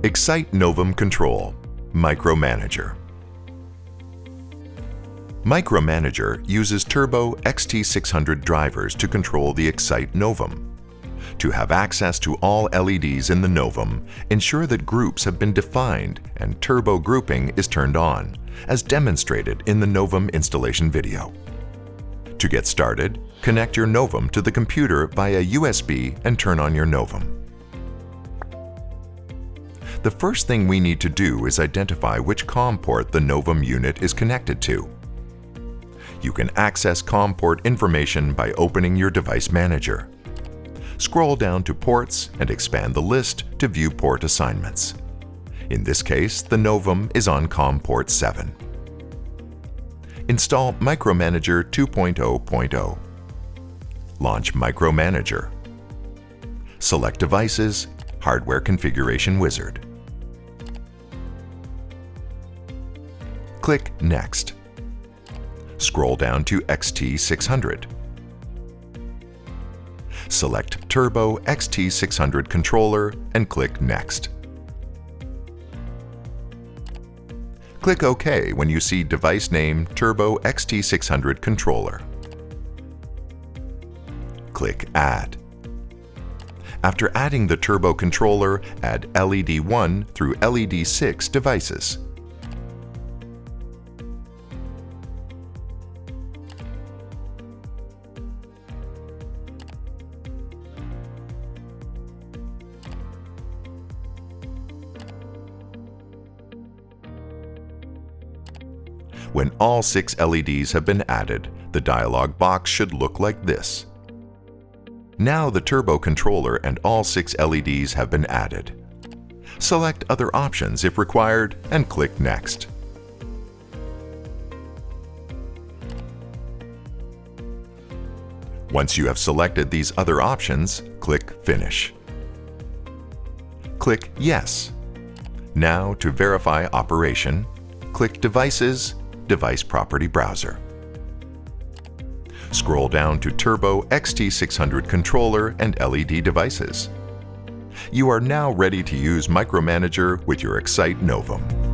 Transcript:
X-Cite NOVEM Control, Micromanager. Micromanager uses Turbo XT600 drivers to control the X-Cite NOVEM. To have access to all LEDs in the NOVEM, ensure that groups have been defined and turbo grouping is turned on, as demonstrated in the NOVEM installation video. To get started, connect your NOVEM to the computer via USB and turn on your NOVEM. The first thing we need to do is identify which COM port the NOVEM unit is connected to. You can access COM port information by opening your device manager. Scroll down to Ports and expand the list to view port assignments. In this case, the NOVEM is on COM port 7. Install Micromanager 2.0.0. Launch Micromanager. Select Devices, Hardware Configuration Wizard. Click Next. Scroll down to XT600. Select Turbo XT600 Controller and click Next. Click OK when you see device name Turbo XT600 Controller. Click Add. After adding the Turbo controller, add LED 1 through LED 6 devices. When all 6 LEDs have been added, the dialog box should look like this. Now the Turbo controller and all 6 LEDs have been added. Select other options if required and click Next. Once you have selected these other options, click Finish. Click Yes. Now to verify operation, click Devices, Device Property Browser. Scroll down to Turbo XT600 Controller and LED devices. You are now ready to use Micromanager with your X-Cite NOVEM.